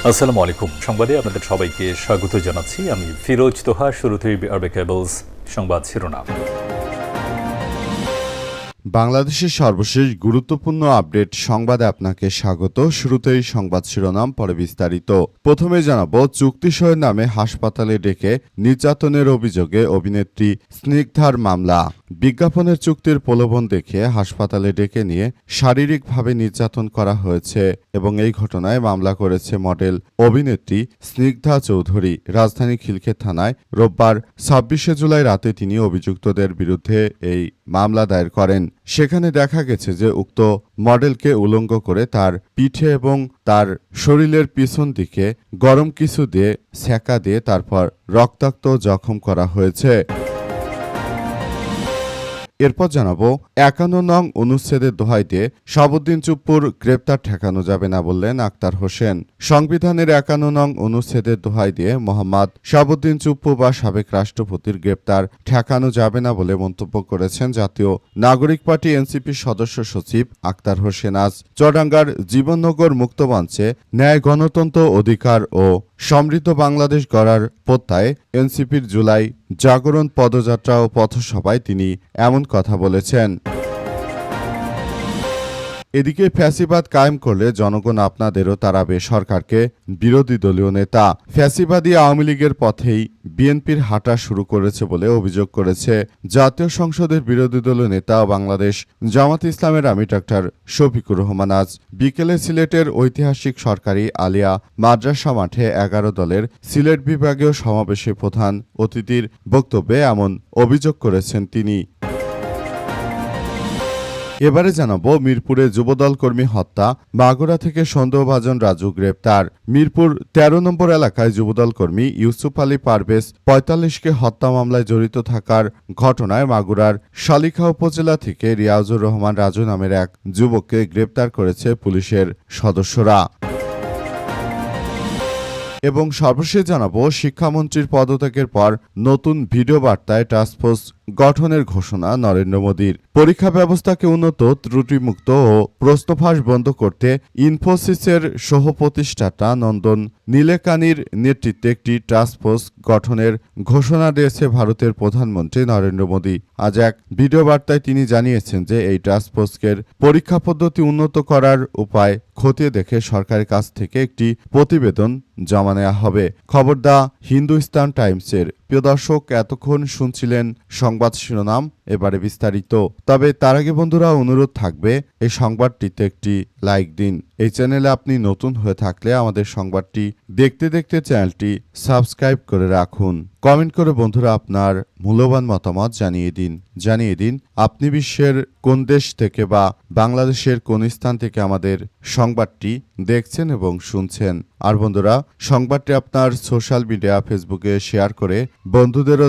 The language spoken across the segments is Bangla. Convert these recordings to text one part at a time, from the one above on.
আসসালামু আলাইকুম। সংবাদে আপনাদের সবাইকে স্বাগত জানাচ্ছি। আমি ফিরোজ তোহা। শুরুতেই আরবে কেবলস সংবাদ শিরোনাম। বাংলাদেশের সর্বশেষ গুরুত্বপূর্ণ আপডেট সংবাদে আপনাকে স্বাগত। শুরুতেই সংবাদ শিরোনাম, পরে বিস্তারিত। প্রথমে জানাবো, চুক্তি সইয়ের নামে হাসপাতালে ডেকে নির্যাতনের অভিযোগে অভিনেত্রী স্নিগ্ধার মামলা। বিজ্ঞাপনের চুক্তির প্রলোভন দেখিয়ে হাসপাতালে ডেকে নিয়ে শারীরিকভাবে নির্যাতন করা হয়েছে এবং এই ঘটনায় মামলা করেছে মডেল অভিনেত্রী স্নিগ্ধা চৌধুরী। রাজধানী খিলক্ষেত থানায় রোববার ২৬শে জুলাই রাতে তিনি অভিযুক্তদের বিরুদ্ধে এই মামলা দায়ের করেন। সেখানে দেখা গেছে যে উক্ত মডেলকে উলঙ্গ করে তার পিঠে এবং তার শরীরের পিছন দিকে গরম কিছু দিয়ে সেকা দিয়ে তারপর রক্তাক্ত জখম করা হয়েছে। এরপর জানাবো, ৫১ নং অনুচ্ছেদের দোহাই দিয়ে শাহাবুদ্দিন চুপ্পুর গ্রেপ্তার ঠেকানো যাবে না বললেন আক্তার হোসেন। সংবিধানের ৫১ নং অনুচ্ছেদের দোহাই দিয়ে মোহাম্মদ শাহাবুদ্দিন চুপ্পু বা সাবেক রাষ্ট্রপতির গ্রেপ্তার ঠেকানো যাবে না বলে মন্তব্য করেছেন জাতীয় নাগরিক পার্টি এনসিপির সদস্য সচিব আক্তার হোসেন। আজ চুয়াডাঙ্গার জীবননগর মুক্তমঞ্চে ন্যায়, গণতন্ত্র, অধিকার ও সমৃদ্ধ বাংলাদেশ গড়ার প্রত্যয়ে এনসিপির জুলাই জাগরণ পদযাত্রা ও পথসভায় তিনি এমন কথা বলেছেন। এদিকে ফ্যাসিবাদ কায়েম করলে জনগণ আপনাদেরও তাড়াবে সরকারকে বিরোধী দলীয় নেতা। ফ্যাসিবাদী আওয়ামী লীগের পথেই বিএনপির হাঁটা শুরু করেছে বলে অভিযোগ করেছে জাতীয় সংসদের বিরোধী দলীয় নেতা ও বাংলাদেশ জামাত ইসলামের আমির ডাক্তার শফিকুর রহমান। আজ বিকেলে সিলেটের ঐতিহাসিক সরকারি আলিয়া মাদ্রাসা মাঠে ১১ দলের সিলেট বিভাগীয় সমাবেশে প্রধান অতিথির বক্তব্যে এমন অভিযোগ করেছেন তিনি। এবারে জানাবো, মিরপুরে যুবদল কর্মী হত্যা, মাগুরা থেকে সন্দেহভাজন রাজু গ্রেপ্তার। মিরপুর ১৩ নম্বর এলাকায় যুবদল কর্মী ইউসুফ আলী পারভেজ ৪৫কে হত্যা মামলায় জড়িত থাকার ঘটনায় মাগুরার শালিখা উপজেলা থেকে রিয়াজুর রহমান রাজু নামের এক যুবককে গ্রেপ্তার করেছে পুলিশের সদস্যরা। এবং সর্বশেষ জানাবো, শিক্ষামন্ত্রীর পদত্যাগের পর নতুন ভিডিও বার্তায় টাস্কফোর্স গঠনের ঘোষণা নরেন্দ্র মোদীর। পরীক্ষা ব্যবস্থাকে উন্নত, ত্রুটিমুক্ত ও প্রশ্নফাঁস বন্ধ করতে ইনফোসিসের সহ প্রতিষ্ঠাতা নন্দন নীলেকানির নেতৃত্বে একটি টাস্কফোর্স গঠনের ঘোষণা দিয়েছে ভারতের প্রধানমন্ত্রী নরেন্দ্র মোদী। আজ এক ভিডিও বার্তায় তিনি জানিয়েছেন যে এই টাস্কফোর্সের পরীক্ষা পদ্ধতি উন্নত করার উপায় খতিয়ে দেখে সরকারের কাছ থেকে একটি প্রতিবেদন জমা নেওয়া হবে। খবর দ্য হিন্দুস্তান টাইমসের। প্রিয় দর্শক, এতক্ষণ শুনছিলেন সংবাদ শিরোনাম, এবারে বিস্তারিত। তবে তার আগে বন্ধুরা, অনুরোধ থাকবে এই সংবাদটিতে একটি লাইক দিন। এই চ্যানেলে আপনি নতুন হয়ে থাকলে আমাদের সংবাদটি দেখতে দেখতে চ্যানেলটি সাবস্ক্রাইব করে রাখুন। কমেন্ট করে বন্ধুরা আপনার মূল্যবান মতামত জানিয়ে দিন আপনি বিশ্বের কোন দেশ থেকে বা বাংলাদেশের কোন স্থান থেকে আমাদের সংবাদটি দেখছেন এবং শুনছেন। আর বন্ধুরা, সংবাদটি আপনার সোশ্যাল মিডিয়া ফেসবুকে শেয়ার করে বন্ধুদেরও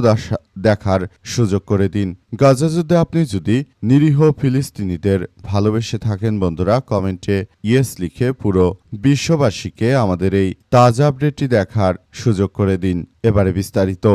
দেখার সুযোগ করে দিন। গাজা যুদ্ধে আপনি যদি নিরীহ ফিলিস্তিনিদের ভালোবেসে থাকেন বন্ধুরা, কমেন্টে ইয়েস লিখে পুরো বিশ্ববাসীকে আমাদের এই তাজা আপডেটটি দেখার সুযোগ করে দিন। এবারে বিস্তারিত।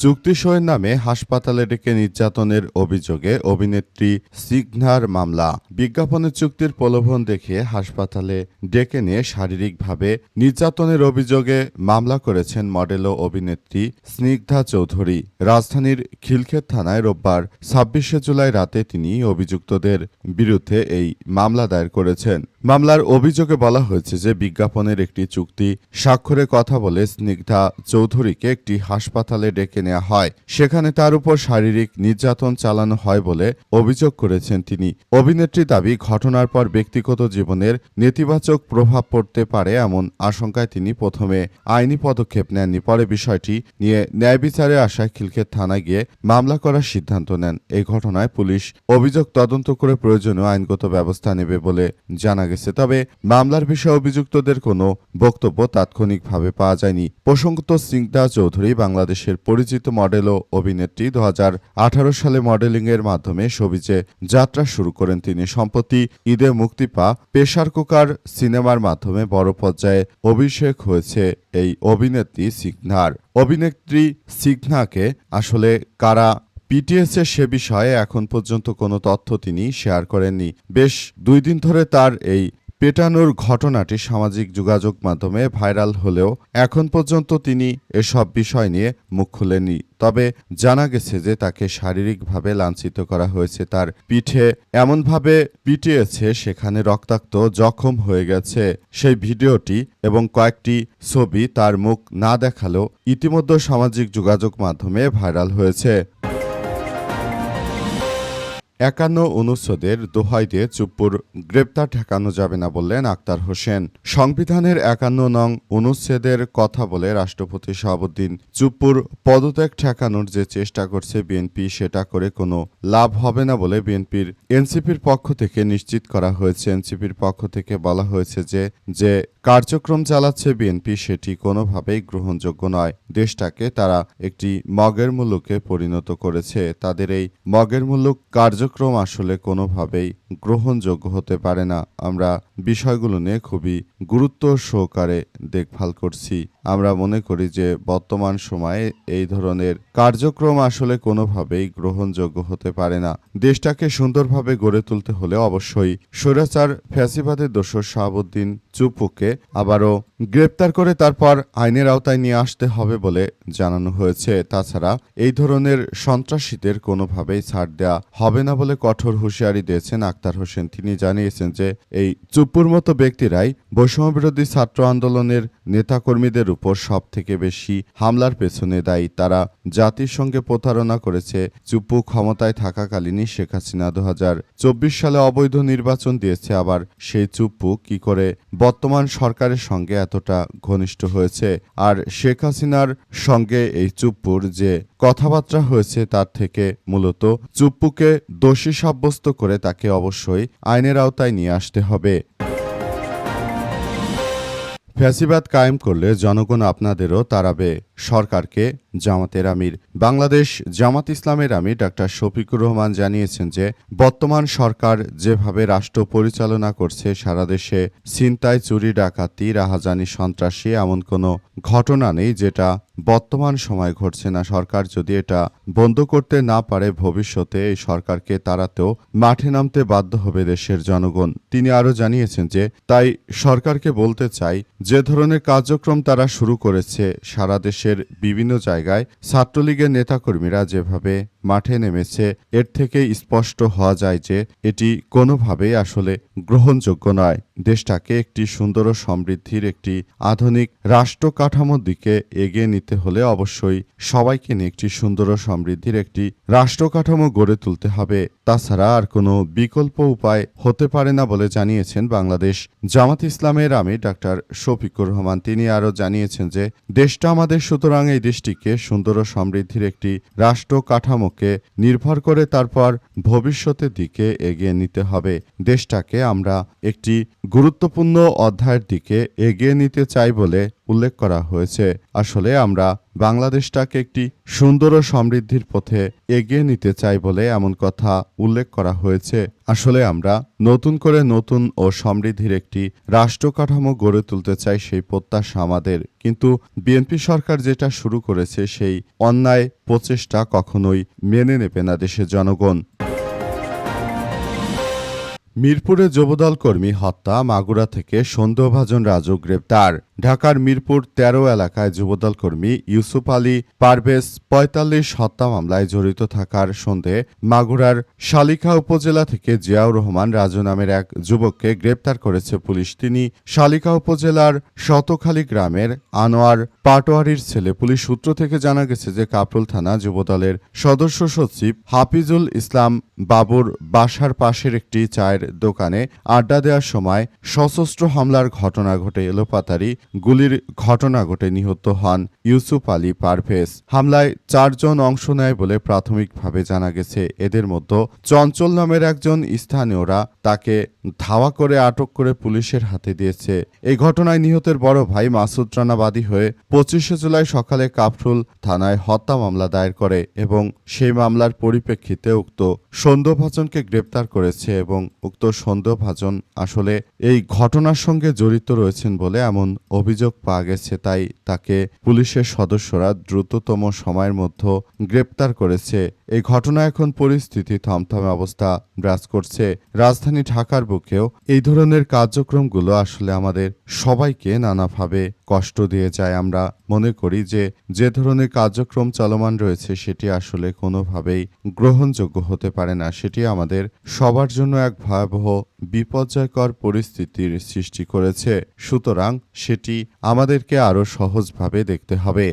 চুক্তি সইয়ের নামে হাসপাতালে ডেকে নির্যাতনের অভিযোগে অভিনেত্রী স্নিগ্ধার মামলা। বিজ্ঞাপনের চুক্তির প্রলোভন দেখিয়ে হাসপাতালে ডেকে নিয়ে শারীরিকভাবে নির্যাতনের অভিযোগে মামলা করেছেন মডেল ও অভিনেত্রী স্নিগ্ধা চৌধুরী। রাজধানীর খিলক্ষেত থানায় রোববার ২৬শে জুলাই রাতে তিনি অভিযুক্তদের বিরুদ্ধে এই মামলা দায়ের করেছেন। মামলার অভিযোগে বলা হয়েছে যে বিজ্ঞাপনের একটি চুক্তি স্বাক্ষরে কথা বলে স্নিগ্ধা চৌধুরীকে একটি হাসপাতালে ডেকে নেওয়া হয়। সেখানে তার উপর শারীরিক নির্যাতন চালানো হয় বলে অভিযোগ করেছেন তিনি। অভিনেত্রী দাবি, ঘটনার পর ব্যক্তিগত জীবনের নেতিবাচক প্রভাব পড়তে পারে এমন আশঙ্কায় তিনি প্রথমে আইনি পদক্ষেপ নেননি। পরে বিষয়টি নিয়ে ন্যায় বিচারে আসায় খিলক্ষেত থানায় গিয়ে মামলা করার সিদ্ধান্ত নেন। এই ঘটনায় পুলিশ অভিযোগ তদন্ত করে প্রয়োজনীয় আইনগত ব্যবস্থা নেবে বলে জানা গেছে। তবে মামলার বিষয়ে অভিযুক্তদের কোনো বক্তব্য তাৎক্ষণিকভাবে পাওয়া যায়নি। প্রসঙ্গত, স্নিগ্ধা চৌধুরী বাংলাদেশের পরিচিত মডেল ও অভিনেত্রী। ২০১৮ সালে মডেলিং এর মাধ্যমে শোবিজে যাত্রা শুরু করেন তিনি। সম্প্রতি ঈদে মুক্তি পাওয়া প্রেসার কুকার সিনেমার মাধ্যমে বড় পর্যায়ে অভিষেক হয়েছে এই অভিনেত্রী স্নিগ্ধার। অভিনেত্রী স্নিগ্ধাকে আসলে কারা পিটিএসের সে বিষয়ে এখন পর্যন্ত কোনো তথ্য তিনি শেয়ার করেননি। বেশ ২ দিন ধরে তার এই পেটানোর ঘটনাটি সামাজিক যোগাযোগ মাধ্যমে ভাইরাল হলেও এখন পর্যন্ত তিনি এসব বিষয় নিয়ে মুখ খুলেননি। তবে জানা গেছে যে তাকে শারীরিকভাবে লাঞ্ছিত করা হয়েছে, তার পিঠে এমনভাবে পিটিয়েছে সেখানে রক্তাক্ত জখম হয়ে গেছে। সেই ভিডিওটি এবং কয়েকটি ছবি তার মুখ না দেখালেও ইতিমধ্যে সামাজিক যোগাযোগ মাধ্যমে ভাইরাল হয়েছে। ৫১ অনুচ্ছেদের দোহাই দিয়ে চুপ্পুর গ্রেপ্তার ঠেকানো যাবে না বললেন আক্তার হোসেন। সংবিধানের ৫১ নং অনুচ্ছেদের কথা বলে রাষ্ট্রপতি শাহাবুদ্দিন চুপ্পুর পদত্যাগ ঠেকানোর যে চেষ্টা করছে বিএনপি, সেটা করে কোনো লাভ হবে না বলে এনসিপির পক্ষ থেকে নিশ্চিত করা হয়েছে। এনসিপির পক্ষ থেকে বলা হয়েছে যে কার্যক্রম চালাচ্ছে বিএনপি সেটি কোনোভাবেই গ্রহণযোগ্য নয়। দেশটাকে তারা একটি মগের মুলুকে পরিণত করেছে। তাদের এই মগের মুলুক কার্যক্রম আসলে কোনোভাবেই গ্রহণযোগ্য হতে পারে না। আমরা বিষয়গুলো নিয়ে খুবই গুরুত্ব সহকারে দেখভাল করছি। আমরা মনে করি যে বর্তমান সময়ে এই ধরনের কার্যক্রম আসলে কোনোভাবেই গ্রহণযোগ্য হতে পারে না। দেশটাকে সুন্দরভাবে গড়ে তুলতে হলে অবশ্যই স্বৈরাচার ফ্যাসিবাদের দোসর শাহাবুদ্দিন চুপ্পুকে আবারও গ্রেপ্তার করে তারপর আইনের আওতায় নিয়ে আসতে হবে বলে জানানো হয়েছে। তাছাড়া এই ধরনের সন্ত্রাসীদের কোনোভাবেই ছাড় দেওয়া হবে না বলে কঠোর হুঁশিয়ারি দিয়েছেন আক্তার হোসেন। তিনি জানিয়েছেন যে এই চুপ্পুর মতো ব্যক্তিরাই বৈষম্যবিরোধী ছাত্র আন্দোলনের নেতাকর্মীদের উপর সব থেকে বেশি হামলার পেছনে দায়ী। তারা জাতিসংঘে প্রতারণা করেছে। চুপ্পু ক্ষমতায় থাকাকালীনই শেখ হাসিনা ২০২৪ সালে অবৈধ নির্বাচন দিয়েছে। আবার সেই চুপ্পু কি করে বর্তমান সরকারের সঙ্গে এতটা ঘনিষ্ঠ হয়েছে? আর শেখ হাসিনার সঙ্গে এই চুপ্পুর যে কথাবার্তা হয়েছে তার থেকে মূলত চুপ্পুকে দোষী সাব্যস্ত করে তাকে অবশ্যই আইনের আওতায় নিয়ে আসতে হবে। ফ্যাসিবাদ কায়েম করলে জনগণ আপনাদেরও তাড়াবে, সরকারকে জামাতের আমির। বাংলাদেশ জামাত ইসলামের আমির ডাক্তার শফিকুর রহমান জানিয়েছেন যে বর্তমান সরকার যেভাবে রাষ্ট্র পরিচালনা করছে, সারা দেশে ছিনতাই, চুরি, ডাকাতি, রাহাজানি, সন্ত্রাসী এমন কোনো ঘটনা নেই যেটা বর্তমান সময় ঘটছে না। সরকার যদি এটা বন্ধ করতে না পারে, ভবিষ্যতে এই সরকারকে তাড়াতেও মাঠে নামতে বাধ্য হবে দেশের জনগণ। তিনি আরও জানিয়েছেন যে তাই সরকারকে বলতে চাই, যে ধরনের কার্যক্রম তারা শুরু করেছে সারা দেশের বিভিন্ন জায়গায় ছাত্রলীগের নেতাকর্মীরা যেভাবে মাঠে নেমেছে, এর থেকে স্পষ্ট হওয়া যায় যে এটি কোনোভাবেই আসলে গ্রহণযোগ্য নয়। দেশটাকে একটি সুন্দর ও সমৃদ্ধির একটি আধুনিক রাষ্ট্র কাঠামোর দিকে এগিয়ে নিতে হলে অবশ্যই সবাইকে নিয়ে একটি সুন্দর ও সমৃদ্ধির একটি রাষ্ট্র কাঠামো গড়ে তুলতে হবে। তাছাড়া আর কোনো বিকল্প উপায় হতে পারে না বলে জানিয়েছেন বাংলাদেশ জামাত ইসলামের আমির ডাক্তার শফিকুর রহমান। তিনি আরও জানিয়েছেন যে দেশটা আমাদের, সুতরাং এই দেশটিকে সুন্দর ও সমৃদ্ধির একটি রাষ্ট্র কাঠামোকে নির্ভর করে তারপর ভবিষ্যতের দিকে এগিয়ে নিতে হবে। দেশটাকে আমরা একটি গুরুত্বপূর্ণ অধ্যায়ের দিকে এগিয়ে নিতে চাই বলে উল্লেখ করা হয়েছে। আসলে আমরা বাংলাদেশটাকে একটি সুন্দর ও সমৃদ্ধির পথে এগিয়ে নিতে চাই বলে এমন কথা উল্লেখ করা হয়েছে। আসলে আমরা নতুন করে নতুন ও সমৃদ্ধির একটি রাষ্ট্র কাঠামো গড়ে তুলতে চাই, সেই প্রত্যাশা আমাদের। কিন্তু বিএনপি সরকার যেটা শুরু করেছে সেই অন্যায় প্রচেষ্টা কখনোই মেনে নেবে না দেশের জনগণ। মিরপুরে যুবদল কর্মী হত্যা, মাগুরা থেকে সন্দেহভাজন রাজু গ্রেপ্তার। ঢাকার মিরপুর ১৩ এলাকায় যুবদল কর্মী ইউসুফ আলী পারভেজ ৪৫ হত্যা মামলায় জড়িত থাকার সন্দেহে মাগুরার শালিখা উপজেলা থেকে জিয়াউর রহমান রাজু নামের এক যুবককে গ্রেপ্তার করেছে পুলিশ। তিনি শালিখা উপজেলার শতখালী গ্রামের আনোয়ার পাটোয়ারির ছেলে। পুলিশ সূত্র থেকে জানা গেছে যে কাপ্রুল থানা যুবদলের সদস্য সচিব হাফিজুল ইসলাম বাবুর বাসার পাশের একটি চায়ের দোকানে আড্ডা দেওয়ার সময় সশস্ত্র হামলার ঘটনা ঘটে। এলোপাতাড়ি গুলির ঘটনা ঘটে নিহত হন ইউসুফ আলী পারভেজ। হামলায় ৪ জন অংশ নেয় বলে প্রাথমিকভাবে জানা গেছে। এদের মধ্যে চঞ্চল নামের একজন স্থানীয়রা তাকে ধাওয়া করে আটক করে পুলিশের হাতে দিয়েছে। এই ঘটনায় নিহতের বড় ভাই মাসুদ রানা বাদী হয়ে ২৫শে জুলাই সকালে কাফরুল থানায় হত্যা মামলা দায়ের করে এবং সেই মামলার পরিপ্রেক্ষিতে উক্ত সন্দেহভাজনকে গ্রেপ্তার করেছে এবং উক্ত সন্দেহভাজন আসলে এই ঘটনার সঙ্গে জড়িত রয়েছেন বলে এমন অভিযোগ পাওয়া গেছে। তাই তাকে পুলিশের সদস্যরা দ্রুততম সময়ের মধ্যে গ্রেপ্তার করেছে। এই ঘটনা এখন পরিস্থিতি থমথমে অবস্থা বিরাজ করছে। রাজধানী ঢাকার বুকেও এই ধরনের কার্যক্রমগুলো আসলে আমাদের সবাইকে নানাভাবে কষ্ট দিয়ে যায়। আমরা মনে করি যে ধরনের কার্যক্রম চলমান রয়েছে সেটি আসলে কোনোভাবেই গ্রহণযোগ্য হতে পারে না। সেটি আমাদের সবার জন্য এক ভয়াবহ বিপর্যয়কর পরিস্থিতির সৃষ্টি করেছে। সুতরাং সেটি আমাদেরকে আরও সহজভাবে দেখতে হবে।